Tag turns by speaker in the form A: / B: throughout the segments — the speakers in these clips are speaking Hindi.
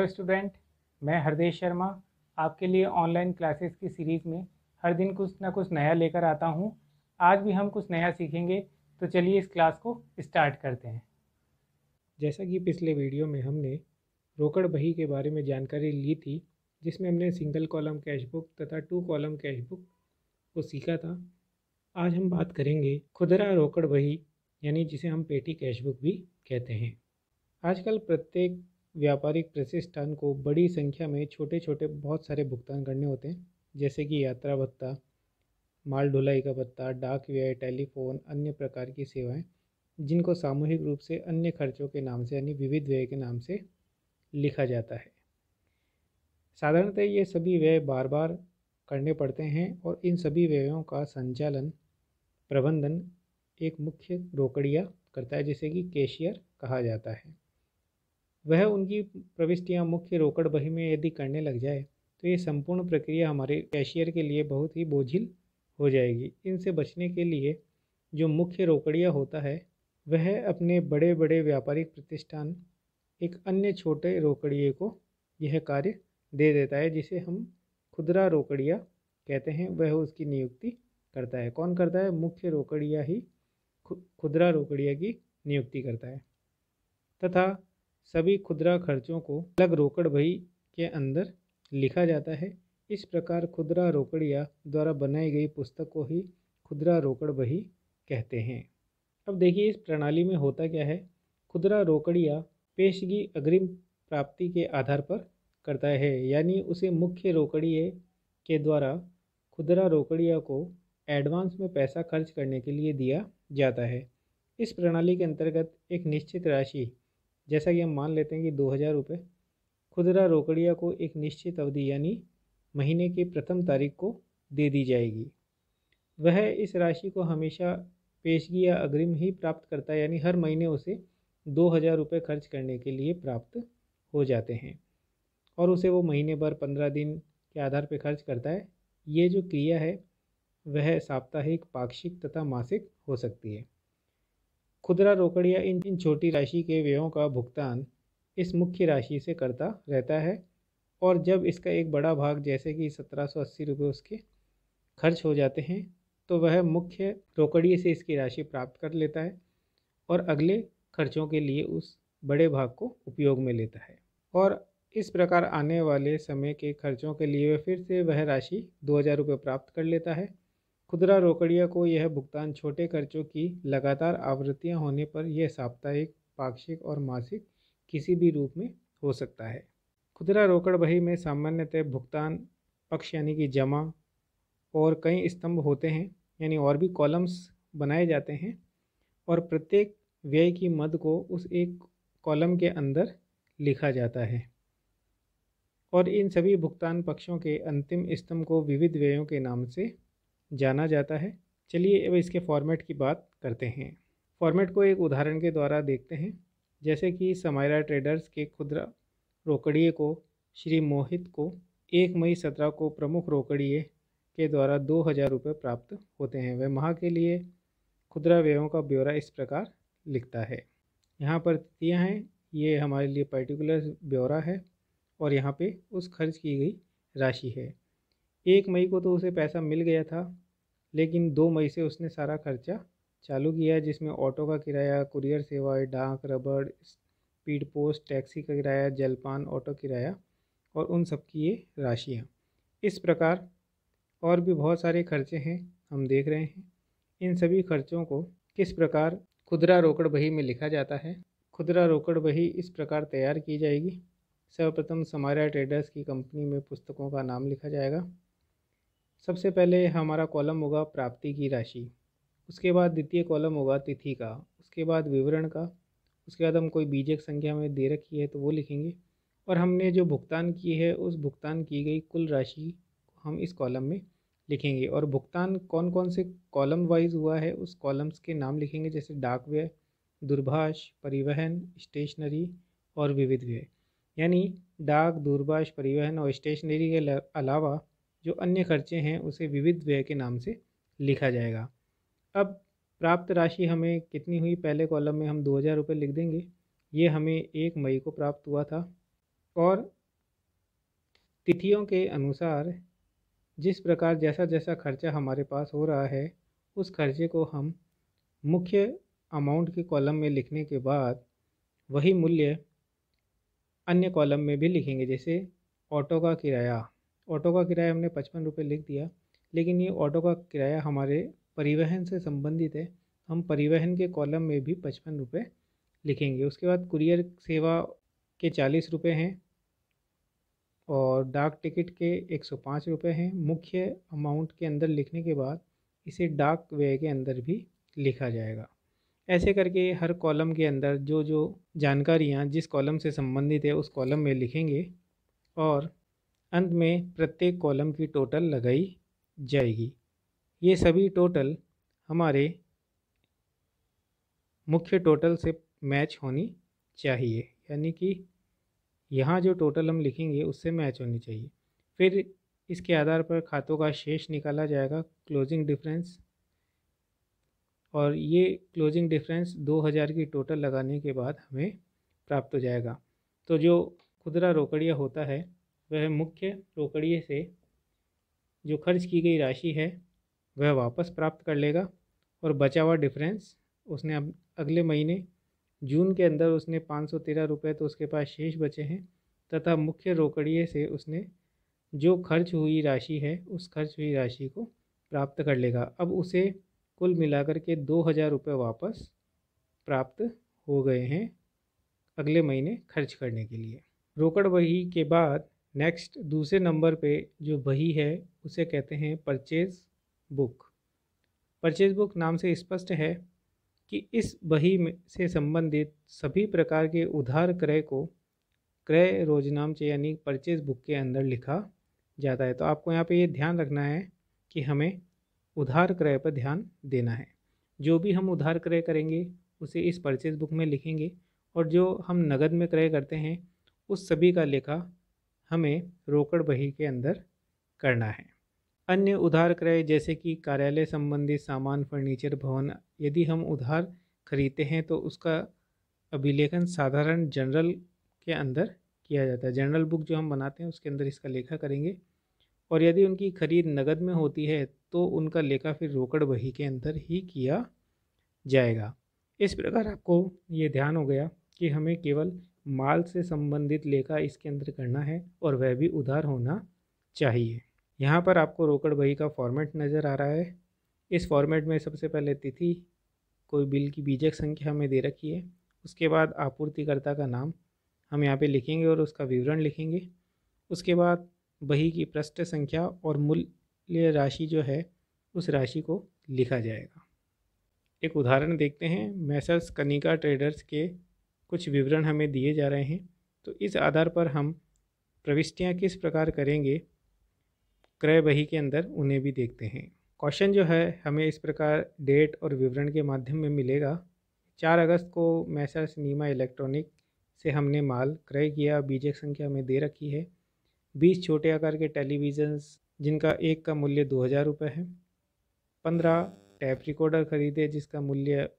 A: स्टूडेंट, मैं हरदेश शर्मा आपके लिए ऑनलाइन क्लासेस की सीरीज़ में हर दिन कुछ ना कुछ नया लेकर आता हूँ। आज भी हम कुछ नया सीखेंगे, तो चलिए इस क्लास को स्टार्ट करते हैं। जैसा कि पिछले वीडियो में हमने रोकड़ बही के बारे में जानकारी ली थी, जिसमें हमने सिंगल कॉलम कैश बुक तथा 2 कॉलम कैश बुक को सीखा था। आज हम बात करेंगे खुदरा रोकड़ बही, यानी जिसे हम पेटी कैश बुक भी कहते हैं। आजकल प्रत्येक व्यापारिक प्रतिष्ठान को बड़ी संख्या में छोटे छोटे बहुत सारे भुगतान करने होते हैं, जैसे कि यात्रा भत्ता, माल ढुलाई का भत्ता, डाक व्यय, टेलीफोन, अन्य प्रकार की सेवाएं, जिनको सामूहिक रूप से अन्य खर्चों के नाम से यानी विविध व्यय के नाम से लिखा जाता है। साधारणतः ये सभी व्यय बार बार करने पड़ते हैं और इन सभी व्ययों का संचालन प्रबंधन एक मुख्य रोकड़िया करता है, जिसे कि कैशियर कहा जाता है। वह उनकी प्रविष्टियां मुख्य रोकड़ बही में यदि करने लग जाए तो ये संपूर्ण प्रक्रिया हमारे कैशियर के लिए बहुत ही बोझिल हो जाएगी। इनसे बचने के लिए जो मुख्य रोकड़िया होता है, वह अपने बड़े बड़े व्यापारिक प्रतिष्ठान एक अन्य छोटे रोकड़िए को यह कार्य दे देता है, जिसे हम खुदरा रोकड़िया कहते हैं। वह उसकी नियुक्ति करता है। कौन करता है? मुख्य रोकड़िया ही खुदरा रोकड़िया की नियुक्ति करता है तथा सभी खुदरा खर्चों को अलग रोकड़ बही के अंदर लिखा जाता है। इस प्रकार खुदरा रोकड़िया द्वारा बनाई गई पुस्तक को ही खुदरा रोकड़ बही कहते हैं। अब देखिए इस प्रणाली में होता क्या है। खुदरा रोकड़िया पेशगी अग्रिम प्राप्ति के आधार पर करता है, यानी उसे मुख्य रोकड़िए के द्वारा खुदरा रोकड़िया को एडवांस में पैसा खर्च करने के लिए दिया जाता है। इस प्रणाली के अंतर्गत एक निश्चित राशि, जैसा कि हम मान लेते हैं कि 2000 रुपये, खुदरा रोकड़िया को एक निश्चित अवधि यानी महीने की प्रथम तारीख को दे दी जाएगी। वह इस राशि को हमेशा पेशगी या अग्रिम ही प्राप्त करता है, यानी हर महीने उसे 2000 रुपये खर्च करने के लिए प्राप्त हो जाते हैं और उसे वो महीने भर 15 दिन के आधार पर खर्च करता है। ये जो क्रिया है वह साप्ताहिक, पाक्षिक तथा मासिक हो सकती है। खुदरा रोकड़िया इन छोटी राशि के व्ययों का भुगतान इस मुख्य राशि से करता रहता है और जब इसका एक बड़ा भाग जैसे कि 1780 रुपये उसके खर्च हो जाते हैं तो वह मुख्य रोकड़िए से इसकी राशि प्राप्त कर लेता है और अगले खर्चों के लिए उस बड़े भाग को उपयोग में लेता है और इस प्रकार आने वाले समय के खर्चों के लिए फिर से वह राशि 2000 रुपये प्राप्त कर लेता है। खुदरा रोकड़िया को यह भुगतान छोटे खर्चों की लगातार आवृत्तियां होने पर यह साप्ताहिक, पाक्षिक और मासिक किसी भी रूप में हो सकता है। खुदरा रोकड़ बही में सामान्यतः भुगतान पक्ष यानी कि जमा और कई स्तंभ होते हैं, यानी और भी कॉलम्स बनाए जाते हैं और प्रत्येक व्यय की मद को उस एक कॉलम के अंदर लिखा जाता है और इन सभी भुगतान पक्षों के अंतिम स्तंभ को विविध व्ययों के नाम से जाना जाता है। चलिए अब इसके फॉर्मेट की बात करते हैं। फॉर्मेट को एक उदाहरण के द्वारा देखते हैं। जैसे कि समायरा ट्रेडर्स के खुदरा रोकड़िए को श्री मोहित को 1 मई 17 को प्रमुख रोकड़िए के द्वारा 2000 रुपये प्राप्त होते हैं। वह माह के लिए खुदरा व्ययों का ब्यौरा इस प्रकार लिखता है। यहाँ पर तिथियाँ हैं, ये हमारे लिए पर्टिकुलर ब्यौरा है और यहाँ पे उस खर्च की गई राशि है। 1 मई को तो उसे पैसा मिल गया था, लेकिन 2 मई से उसने सारा खर्चा चालू किया, जिसमें ऑटो का किराया, कुरियर सेवाएं, डाक, रबड़, स्पीड पोस्ट, टैक्सी का किराया, जलपान, ऑटो किराया और उन सब की ये राशियाँ। इस प्रकार और भी बहुत सारे खर्चे हैं हम देख रहे हैं। इन सभी खर्चों को किस प्रकार खुदरा रोकड़ बही में लिखा जाता है। खुदरा रोकड़ बही इस प्रकार तैयार की जाएगी। सर्वप्रथम समायरा ट्रेडर्स की कंपनी में पुस्तकों का नाम लिखा जाएगा। सबसे पहले हमारा कॉलम होगा प्राप्ति की राशि, उसके बाद द्वितीय कॉलम होगा तिथि का, उसके बाद विवरण का, उसके बाद हम कोई बीजक संख्या में दे रखी है तो वो लिखेंगे और हमने जो भुगतान की है उस भुगतान की गई कुल राशि को हम इस कॉलम में लिखेंगे और भुगतान कौन कौन से कॉलम वाइज हुआ है उस कॉलम्स के नाम लिखेंगे, जैसे डाक व्यय, दूरभाष, परिवहन, स्टेशनरी और विविध व्यय। यानी डाक, दूरभाष, परिवहन और स्टेशनरी के अलावा जो अन्य खर्चे हैं उसे विविध व्यय के नाम से लिखा जाएगा। अब प्राप्त राशि हमें कितनी हुई, पहले कॉलम में हम 2000 रुपये लिख देंगे। ये हमें 1 मई को प्राप्त हुआ था और तिथियों के अनुसार जिस प्रकार जैसा जैसा खर्चा हमारे पास हो रहा है उस खर्चे को हम मुख्य अमाउंट के कॉलम में लिखने के बाद वही मूल्य अन्य कॉलम में भी लिखेंगे। जैसे ऑटो का किराया हमने 55 रुपये लिख दिया, लेकिन ये ऑटो का किराया हमारे परिवहन से संबंधित है, हम परिवहन के कॉलम में भी 55 रुपये लिखेंगे। उसके बाद कुरियर सेवा के 40 रुपये हैं और डाक टिकट के 105 रुपये हैं। मुख्य अमाउंट के अंदर लिखने के बाद इसे डाक व्यय के अंदर भी लिखा जाएगा। ऐसे करके हर कॉलम के अंदर जो जो जानकारियाँ जिस कॉलम से संबंधित है उस कॉलम में लिखेंगे और अंत में प्रत्येक कॉलम की टोटल लगाई जाएगी। ये सभी टोटल हमारे मुख्य टोटल से मैच होनी चाहिए, यानी कि यहाँ जो टोटल हम लिखेंगे उससे मैच होनी चाहिए। फिर इसके आधार पर खातों का शेष निकाला जाएगा, क्लोजिंग डिफरेंस, और ये क्लोजिंग डिफरेंस 2000 की टोटल लगाने के बाद हमें प्राप्त हो जाएगा। तो जो खुदरा रोकड़िया होता है वह मुख्य रोकड़िए से जो खर्च की गई राशि है वह वापस प्राप्त कर लेगा और बचा हुआ डिफरेंस उसने अब अगले महीने जून के अंदर उसने 513 रुपये तो उसके पास शेष बचे हैं, तथा मुख्य रोकड़िए से उसने जो खर्च हुई राशि है उस खर्च हुई राशि को प्राप्त कर लेगा। अब उसे कुल मिलाकर के 2000 रुपये वापस प्राप्त हो गए हैं अगले महीने खर्च करने के लिए। रोकड़ बही के बाद नेक्स्ट दूसरे नंबर पे जो बही है उसे कहते हैं परचेज बुक। परचेज बुक नाम से स्पष्ट है कि इस बही में से संबंधित सभी प्रकार के उधार क्रय को क्रय रोजनामचे यानी परचेज बुक के अंदर लिखा जाता है। तो आपको यहाँ पे ये ध्यान रखना है कि हमें उधार क्रय पर ध्यान देना है। जो भी हम उधार क्रय करेंगे उसे इस परचेज बुक में लिखेंगे और जो हम नगद में क्रय करते हैं उस सभी का लेखा हमें रोकड़ बही के अंदर करना है। अन्य उधार क्रय जैसे कि कार्यालय संबंधी सामान, फर्नीचर, भवन, यदि हम उधार खरीदते हैं तो उसका अभिलेखन साधारण जनरल के अंदर किया जाता है। जनरल बुक जो हम बनाते हैं उसके अंदर इसका लेखा करेंगे, और यदि उनकी खरीद नगद में होती है तो उनका लेखा फिर रोकड़ बही के अंदर ही किया जाएगा। इस प्रकार आपको ये ध्यान हो गया कि हमें केवल माल से संबंधित लेखा इसके अंदर करना है और वह भी उधार होना चाहिए। यहाँ पर आपको रोकड़ बही का फॉर्मेट नज़र आ रहा है। इस फॉर्मेट में सबसे पहले तिथि, कोई बिल की बीजक संख्या हमें दे रखी है, उसके बाद आपूर्तिकर्ता का नाम हम यहाँ पे लिखेंगे और उसका विवरण लिखेंगे। उसके बाद बही की पृष्ठ संख्या और मूल्य राशि जो है उस राशि को लिखा जाएगा। एक उदाहरण देखते हैं। मैसर्स कनिका ट्रेडर्स के कुछ विवरण हमें दिए जा रहे हैं, तो इस आधार पर हम प्रविष्टियाँ किस प्रकार करेंगे क्रय बही के अंदर उन्हें भी देखते हैं। क्वेश्चन जो है हमें इस प्रकार डेट और विवरण के माध्यम में मिलेगा। 4 अगस्त को मैसर्स नीमा इलेक्ट्रॉनिक से हमने माल क्रय किया, बीजक संख्या में दे रखी है। 20 छोटे आकार के टेलीविज़न्स जिनका एक का मूल्य 2000 रुपये है। 15 टैप रिकॉर्डर खरीदे जिसका मूल्य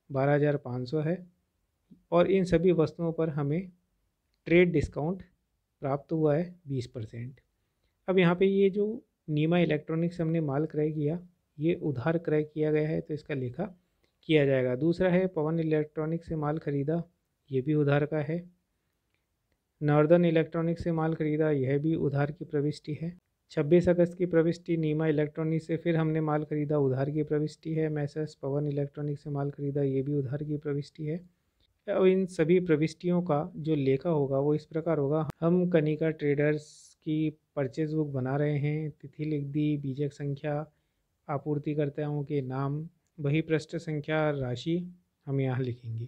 A: 12500 है, और इन सभी वस्तुओं पर हमें ट्रेड डिस्काउंट प्राप्त हुआ है 20%। अब यहाँ पे ये जो नीमा इलेक्ट्रॉनिक से हमने माल क्रय किया ये उधार क्रय किया गया है तो इसका लेखा किया जाएगा। दूसरा है पवन इलेक्ट्रॉनिक से माल खरीदा, ये भी उधार का है। नॉर्दर्न इलेक्ट्रॉनिक से माल खरीदा, यह भी उधार की प्रविष्टि है। 26 अगस्त की प्रविष्टि नीमा इलेक्ट्रॉनिक से फिर हमने माल खरीदा, उधार की प्रविष्टि है। मैसर्स पवन इलेक्ट्रॉनिक से माल खरीदा, ये भी उधार की प्रविष्टि है। और इन सभी प्रविष्टियों का जो लेखा होगा वो इस प्रकार होगा। हम कनिका ट्रेडर्स की परचेज बुक बना रहे हैं, तिथि लिख दी, बीजक संख्या, आपूर्तिकर्ताओं के नाम, वही पृष्ठ संख्या, राशि हम यहाँ लिखेंगे।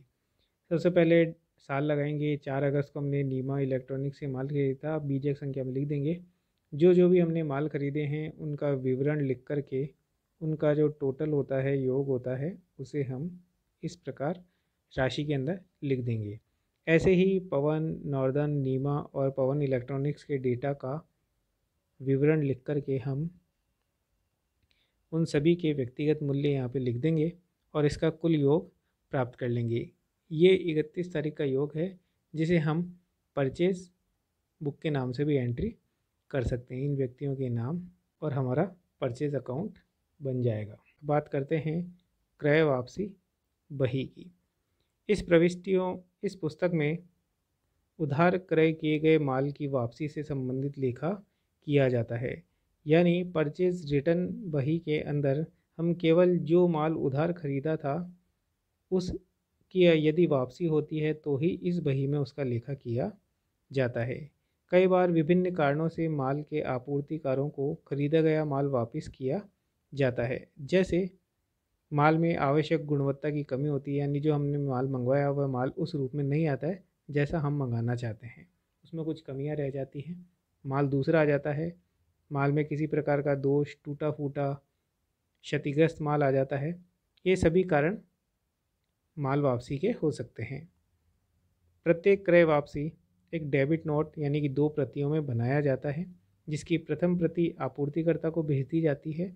A: सबसे पहले साल लगाएंगे। 4 अगस्त को हमने नीमा इलेक्ट्रॉनिक से माल खरीदा, बीजक संख्या में लिख देंगे। जो भी हमने माल खरीदे हैं उनका विवरण लिख कर के उनका जो टोटल होता है, योग होता है, उसे हम इस प्रकार राशि के अंदर लिख देंगे। ऐसे ही पवन, नॉर्दर्न, नीमा और पवन इलेक्ट्रॉनिक्स के डेटा का विवरण लिख कर के हम उन सभी के व्यक्तिगत मूल्य यहाँ पे लिख देंगे और इसका कुल योग प्राप्त कर लेंगे। ये 31 तारीख का योग है जिसे हम परचेज बुक के नाम से भी एंट्री कर सकते हैं इन व्यक्तियों के नाम और हमारा परचेज अकाउंट बन जाएगा। बात करते हैं क्रय वापसी बही की। इस पुस्तक में उधार क्रय किए गए माल की वापसी से संबंधित लेखा किया जाता है। यानी परचेज रिटर्न बही के अंदर हम केवल जो माल उधार खरीदा था उसकी यदि वापसी होती है तो ही इस बही में उसका लेखा किया जाता है। कई बार विभिन्न कारणों से माल के आपूर्तिकारों को खरीदा गया माल वापस किया जाता है। जैसे माल में आवश्यक गुणवत्ता की कमी होती है, यानी जो हमने माल मंगवाया वह माल उस रूप में नहीं आता है जैसा हम मंगाना चाहते हैं, उसमें कुछ कमियां रह जाती हैं, माल दूसरा आ जाता है, माल में किसी प्रकार का दोष, टूटा फूटा, क्षतिग्रस्त माल आ जाता है। ये सभी कारण माल वापसी के हो सकते हैं। प्रत्येक क्रय वापसी एक डेबिट नोट यानी कि 2 प्रतियों में बनाया जाता है, जिसकी प्रथम प्रति आपूर्तिकर्ता को भेज दी जाती है,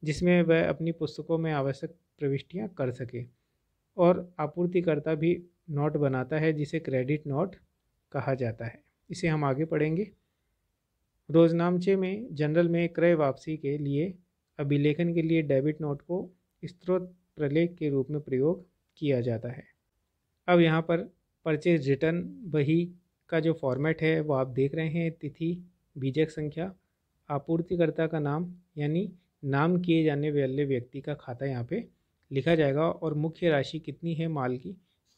A: जिसमें वह अपनी पुस्तकों में आवश्यक प्रविष्टियां कर सके, और आपूर्तिकर्ता भी नोट बनाता है जिसे क्रेडिट नोट कहा जाता है। इसे हम आगे पढ़ेंगे। रोजनामचे में जनरल में क्रय वापसी के लिए अभिलेखन के लिए डेबिट नोट को स्रोत प्रलेख के रूप में प्रयोग किया जाता है। अब यहाँ पर परचेज रिटर्न बही का जो फॉर्मेट है वो आप देख रहे हैं। तिथि, बीजक संख्या, आपूर्तिकर्ता का नाम यानी नाम किए जाने वाले व्यक्ति का खाता यहाँ पे लिखा जाएगा, और मुख्य राशि कितनी है माल की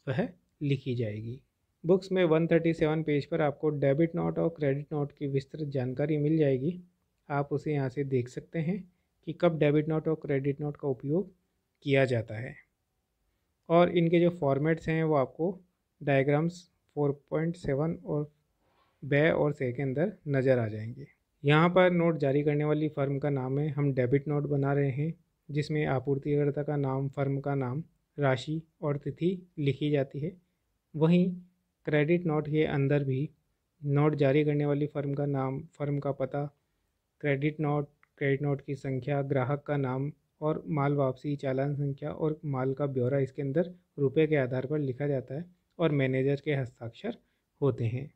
A: वह लिखी जाएगी। बुक्स में 137 पेज पर आपको डेबिट नोट और क्रेडिट नोट की विस्तृत जानकारी मिल जाएगी। आप उसे यहाँ से देख सकते हैं कि कब डेबिट नोट और क्रेडिट नोट का उपयोग किया जाता है, और इनके जो फॉर्मेट्स हैं वो आपको डायग्राम्स 4.7 और ब और से के अंदर नज़र आ जाएंगे। यहाँ पर नोट जारी करने वाली फर्म का नाम है, हम डेबिट नोट बना रहे हैं जिसमें आपूर्तिकर्ता का नाम, फर्म का नाम, राशि और तिथि लिखी जाती है। वहीं क्रेडिट नोट के अंदर भी नोट जारी करने वाली फर्म का नाम, फर्म का पता, क्रेडिट नोट की संख्या, ग्राहक का नाम और माल वापसी चालान संख्या और माल का ब्यौरा इसके अंदर रुपए के आधार पर लिखा जाता है, और मैनेजर के हस्ताक्षर होते हैं।